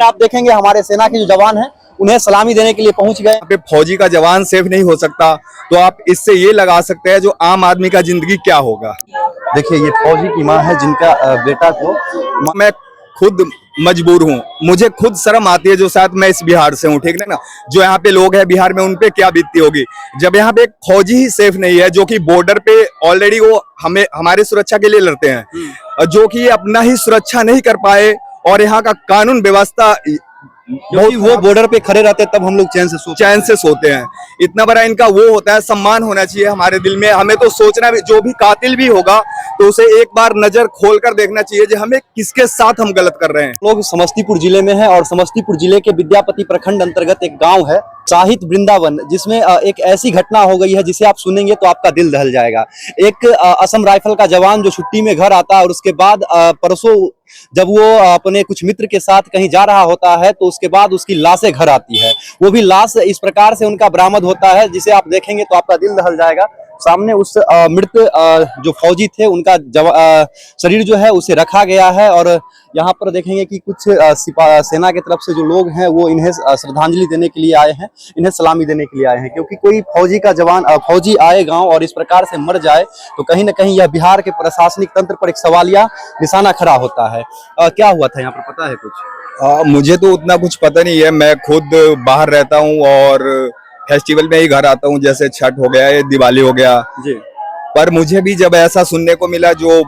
आप देखेंगे हमारे सेना के जो जवान हैं उन्हें सलामी देने के लिए पहुंच गए। पे फौजी का जवान सेफ नहीं हो सकता तो आप इससे ये लगा सकते हैं जो आम आदमी का जिंदगी क्या होगा। देखिए ये फौजी की मां है जिनका बेटा को मैं खुद मजबूर हूँ, मुझे खुद शर्म आती है जो शायद मैं इस बिहार से हूँ, ठीक है ना। जो यहाँ पे लोग हैं बिहार में उन पे क्या बीतती होगी जब यहाँ पे एक फौजी ही सेफ नहीं है जो कि बॉर्डर पे ऑलरेडी वो हमें हमारे सुरक्षा के लिए लड़ते हैं, जो कि अपना ही सुरक्षा नहीं कर पाए और यहाँ का कानून व्यवस्था क्योंकि वो बॉर्डर पे खड़े रहते तब हम लोग चैन से सोते हैं। इतना बड़ा इनका वो होता है, सम्मान होना चाहिए हमारे दिल में। हमें तो सोचना भी, जो भी कातिल भी होगा तो उसे एक बार नजर खोलकर देखना चाहिए कि हमें किसके साथ हम गलत कर रहे हैं। लोग समस्तीपुर जिले में है और समस्तीपुर जिले के विद्यापति प्रखंड अंतर्गत एक गांव है शाहिद वृंदावन, जिसमें एक ऐसी घटना हो गई है जिसे आप सुनेंगे तो आपका दिल दहल जाएगा। एक असम राइफल का जवान जो छुट्टी में घर आता है और उसके बाद परसों जब वो अपने कुछ मित्र के साथ कहीं जा रहा होता है तो उसके बाद उसकी लाशें घर आती है। वो भी लाश इस प्रकार से उनका बरामद होता है जिसे आप देखेंगे तो आपका दिल दहल जाएगा। सामने उस मृत जो फौजी थे उनका शरीर जो है उसे रखा गया है और यहाँ पर देखेंगे कि कुछ सेना की तरफ से जो लोग हैं वो इन्हें श्रद्धांजलि देने के लिए आए हैं, इन्हें सलामी देने के लिए आए हैं। क्योंकि कोई फौजी का जवान फौजी आए गांव और इस प्रकार से मर जाए तो कहीं ना कहीं यह बिहार के प्रशासनिक तंत्र पर एक सवालिया निशाना खड़ा होता है। क्या हुआ था यहाँ पर, पता है कुछ? मुझे तो उतना कुछ पता नहीं है, मैं खुद बाहर रहता हूँ और फेस्टिवल में ही घर आता हूँ, जैसे छठ हो गया या दिवाली हो गया जी। पर मुझे भी जब ऐसा सुनने को मिला जो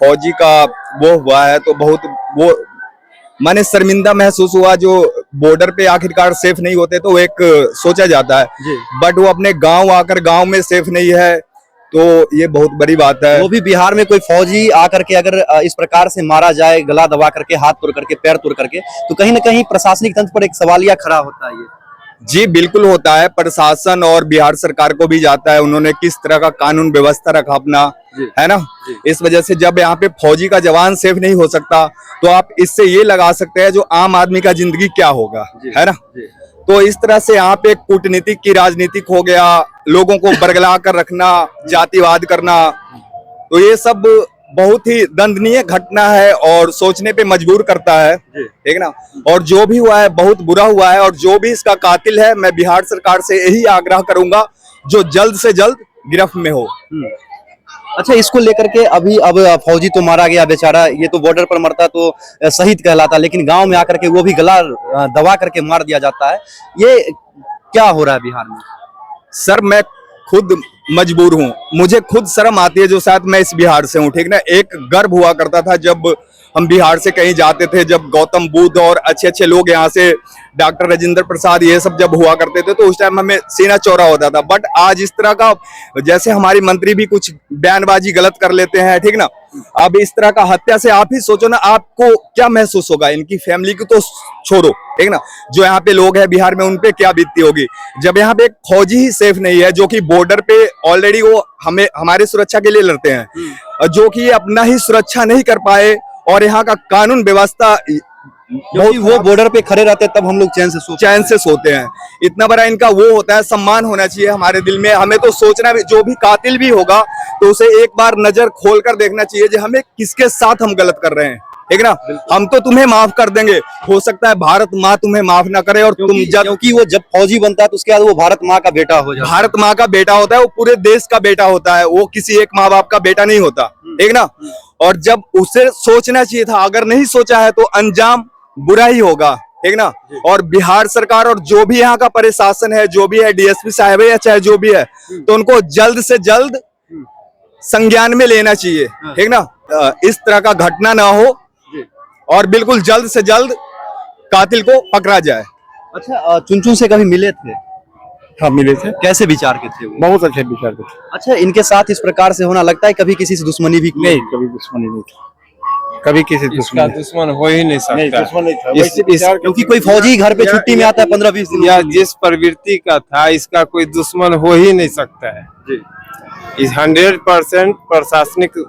फौजी का वो हुआ है तो बहुत वो माने शर्मिंदा महसूस हुआ। जो बॉर्डर पे आखिरकार सेफ नहीं होते तो एक सोचा जाता है, बट वो अपने गांव आकर गांव में सेफ नहीं है तो ये बहुत बड़ी बात है। वो भी बिहार में कोई फौजी आकर के अगर इस प्रकार से मारा जाए, गला दबा करके, हाथ तोड़ करके, पैर तोड़ करके, तो कहीं ना कहीं प्रशासनिक तंत्र पर एक सवालिया खड़ा होता है। ये जी बिल्कुल होता है, प्रशासन और बिहार सरकार को भी जाता है उन्होंने किस तरह का कानून व्यवस्था रखा अपना, है ना। इस वजह से जब यहाँ पे फौजी का जवान सेफ नहीं हो सकता तो आप इससे ये लगा सकते हैं जो आम आदमी का जिंदगी क्या होगा, है ना। तो इस तरह से यहाँ पे कूटनीतिक की राजनीतिक हो गया, लोगों को बरगला कर रखना, जातिवाद करना, तो ये सब बहुत ही दंडनीय घटना है और सोचने पे मजबूर करता है, ठीक ना। और जो भी हुआ है बहुत बुरा हुआ है और जो भी इसका कातिल है मैं बिहार सरकार से यही आग्रह करूंगा जो जल्द से जल्द गिरफ्त में हो। अच्छा, इसको लेकर के अब फौजी तो मारा गया बेचारा, ये तो बॉर्डर पर मरता तो शहीद कहलाता, लेकिन गांव में आकर के वो भी गला दबा करके मार दिया जाता है। ये क्या हो रहा है बिहार में? सर मैं खुद मजबूर हूँ, मुझे खुद शर्म आती है जो शायद मैं इस बिहार से हूँ, ठीक ना। एक गर्व हुआ करता था जब हम बिहार से कहीं जाते थे, जब गौतम बुद्ध और अच्छे अच्छे लोग यहाँ से डॉक्टर राजेंद्र प्रसाद ये सब जब हुआ करते थे तो उस टाइम हमें सीना चौड़ा होता था। बट आज इस तरह का, जैसे हमारी मंत्री भी कुछ बयानबाजी गलत कर लेते हैं, ठीक ना। अब इस तरह का हत्या से आप ही सोचो ना आपको क्या महसूस होगा, इनकी फैमिली को तो छोड़ो, ठीक ना। जो यहाँ पे लोग हैं बिहार में उन पे क्या बीतती होगी जब यहाँ पे एक फौजी ही सेफ नहीं है जो कि बॉर्डर पे ऑलरेडी वो हमें हमारे सुरक्षा के लिए लड़ते हैं, जो कि अपना ही सुरक्षा नहीं कर पाए और यहाँ का कानून व्यवस्था वो बॉर्डर पे खड़े रहते तब हम लोग चैन से सोते हैं। इतना बड़ा इनका वो होता है, सम्मान होना चाहिए हमारे दिल में। हमें तो सोचना भी, जो भी कातिल भी होगा तो उसे एक बार नजर खोलकर देखना चाहिए कि हमें किसके साथ हम गलत कर रहे हैं, ठीक ना। हम तो तुम्हें माफ कर देंगे, हो सकता है भारत माँ तुम्हें माफ ना करे और क्योंकि वो जब फौजी बनता है तो उसके बाद वो भारत माँ का बेटा हो जाता है। भारत माँ का बेटा होता है, वो पूरे देश का बेटा होता है, वो किसी एक माँ बाप का बेटा नहीं होता, ठीक ना। और जब उसे सोचना चाहिए था, अगर नहीं सोचा है तो अंजाम बुरा ही होगा, ठीक ना। और बिहार सरकार और जो भी यहाँ का प्रशासन है, जो भी है, डीएसपी साहब है या चाहे जो भी है, तो उनको जल्द से जल्द संज्ञान में लेना चाहिए, ठीक ना। इस तरह का घटना ना हो और बिल्कुल जल्द से जल्द कातिल को पकड़ा जाए। अच्छा, चुन से कभी मिले थे? हाँ मिले थे। कैसे विचार के थे वो? बहुत अच्छे विचार के थे। अच्छा, इनके साथ इस प्रकार से होना, लगता है कभी किसी से दुश्मनी भी? नहीं, कभी दुश्मनी नहीं था, कभी किसी दुश्मन हो ही नहीं सकता। दुश्मन नहीं था, क्योंकि कोई फौजी घर पे छुट्टी में आता है 15-20 दिन, या जिस प्रवृत्ति का था इसका कोई दुश्मन हो ही नहीं सकता है। इस 100% प्रशासनिक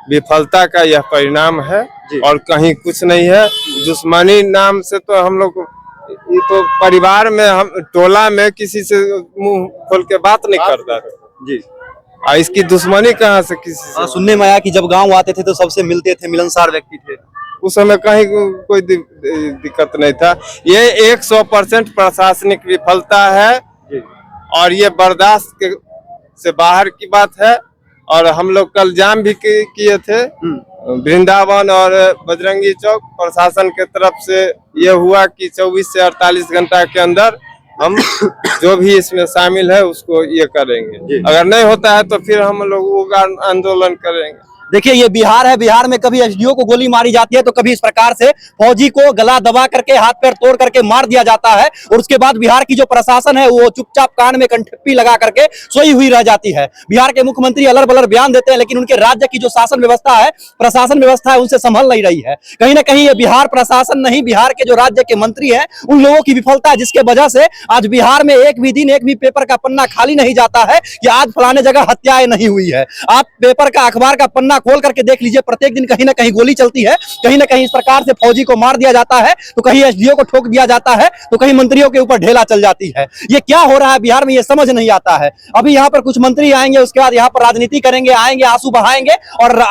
विफलता का यह परिणाम है और कहीं कुछ नहीं है। दुश्मनी नाम से तो हम लोग, ये तो परिवार में, हम टोला में किसी से मुंह खोल के बात नहीं करता जी। इसकी दुश्मनी कहाँ से किसी से? सुनने में आया कि जब गांव आते थे तो सबसे मिलते थे, मिलनसार व्यक्ति थे। उस समय कहीं कोई दिक्कत नहीं था। ये 100% प्रशासनिक विफलता है और ये बर्दाश्त से बाहर की बात है। और हम लोग कल जाम भी किए थे वृंदावन और बजरंगी चौक। प्रशासन के तरफ से ये हुआ कि 24 से 48 घंटा के अंदर हम जो भी इसमें शामिल है उसको ये करेंगे। अगर नहीं होता है तो फिर हम लोग आंदोलन करेंगे। देखिए ये बिहार है, बिहार में कभी एसडीओ को गोली मारी जाती है तो कभी इस प्रकार से फौजी को गला दबा करके हाथ पैर तोड़ करके मार दिया जाता है और उसके बाद बिहार की जो प्रशासन है वो चुपचाप कान में कंठप्पी लगा करके सोई हुई रह जाती है। बिहार के मुख्यमंत्री अलर बलर बयान देते हैं लेकिन उनके राज्य की जो शासन व्यवस्था है, प्रशासन व्यवस्था है, उनसे संभल नहीं रही है। कहीं ना कहीं ये बिहार प्रशासन नहीं, बिहार के जो राज्य के मंत्री हैं उन लोगों की विफलता है, जिसके वजह से आज बिहार में एक भी दिन एक भी पेपर का पन्ना खाली नहीं जाता है कि आज फलाने जगह हत्याएं नहीं हुई है। आप पेपर का, अखबार का पन्ना खोल करके देख लीजिए, प्रत्येक दिन कहीं ना कहीं गोली चलती है, कहीं ना कहीं इस प्रकार से फौजी को मार दिया जाता है, तो कहीं एसडीओ को ठोक दिया जाता है, तो कहीं मंत्रियों के ऊपर ढेला चल जाती है। ये क्या हो रहा है बिहार में, ये समझ नहीं आता है। अभी यहाँ पर कुछ मंत्री आएंगे, उसके बाद यहाँ पर राजनीति करेंगे, आएंगे आंसू बहाएंगे और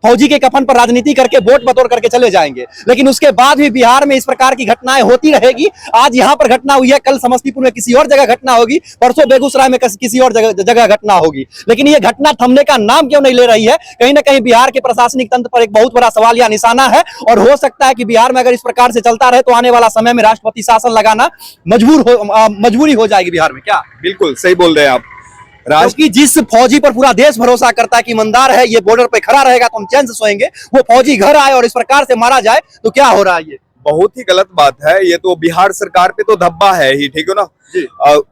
फौजी के कफन पर राजनीति करके वोट बटोर करके चले जाएंगे। लेकिन उसके बाद भी बिहार में इस प्रकार की घटनाएं होती रहेगी। आज यहाँ पर घटना हुई है, कल समस्तीपुर में किसी और जगह घटना होगी, परसों बेगूसराय में किसी और जगह घटना होगी। लेकिन ये घटना थमने का नाम क्यों नहीं ले रही है? कहीं ना कहीं बिहार के प्रशासनिक तंत्र पर एक बहुत बड़ा सवाल या निशाना है और हो सकता है कि बिहार में अगर इस प्रकार से चलता रहे तो आने वाला समय में राष्ट्रपति शासन लगाना मजबूरी हो जाएगी बिहार में। क्या? बिल्कुल सही बोल रहे हैं आप। क्योंकि जिस फौजी पर पूरा देश भरोसा करता है कि ईमानदार है, ये बॉर्डर पे खड़ा रहेगा तो हम चैन से सोएंगे, वो फौजी घर आए और इस प्रकार से मारा जाए तो क्या हो रहा है? ये बहुत ही गलत बात है। ये तो बिहार सरकार पे तो धब्बा है ही, ठीक है ना।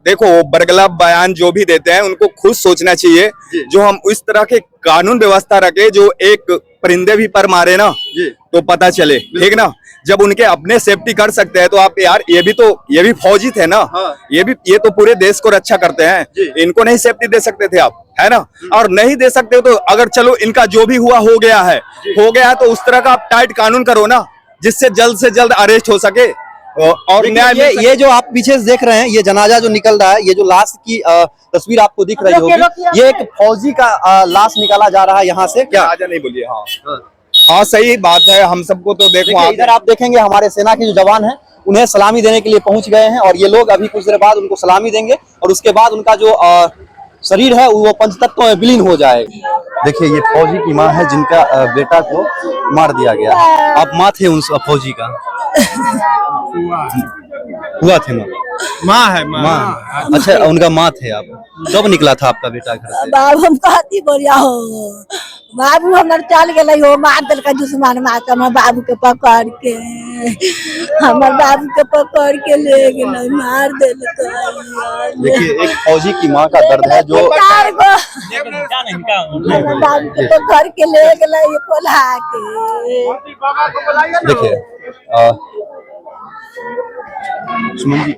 देखो बरगला बयान जो भी देते हैं उनको खुद सोचना चाहिए। जो हम इस तरह के कानून व्यवस्था रखे जो एक परिंदे भी पर मारे ना तो पता चले, ठीक ना। जब उनके अपने सेफ्टी कर सकते हैं तो आप यार ये भी फौजी थे ना। ये तो पूरे देश को रक्षा करते हैं, इनको नहीं सेफ्टी दे सकते थे आप, है ना। और नहीं दे सकते तो अगर चलो इनका जो भी हुआ हो गया है तो उस तरह का आप टाइट कानून करो ना जिससे जल्द से जल्द अरेस्ट हो सके और न्याय। ये जो आप पीछे से देख रहे हैं, ये जनाजा जो निकल रहा है, ये जो लाश की तस्वीर आपको दिख रही होगी, ये एक फौजी का लाश निकाला जा रहा है यहाँ से। क्या? जनाजा नहीं बोलिए। हाँ सही बात है। हम सबको तो देखो इधर आप देखेंगे हमारे सेना के जो जवान हैं उन्हें सलामी देने के लिए पहुंच गए हैं और ये लोग अभी कुछ देर बाद उनको सलामी देंगे और उसके बाद उनका जो शरीर है वो पंचतत्वों में विलीन हो जाएगा। देखिए ये फौजी की माँ है जिनका बेटा को मार दिया गया। आप माँ थे उन फौजी का? हुआ थे माँ है माँ। अच्छा उनका माँ थे आप। कब निकला था आपका बेटा घर से? बाबू हम कहती बोलिया हो, बाबू हमारे चल गए हो, मार दिल का दुश्मन माता में बाबू के पकड़ के, हमारे बाबू के पकड़ के ले गए, मार दिल। देखिए एक फौजी की माँ का दर्द है जो बाबू के पकड़ के ले गए ये कोल्हा के। देखिए सुमन जी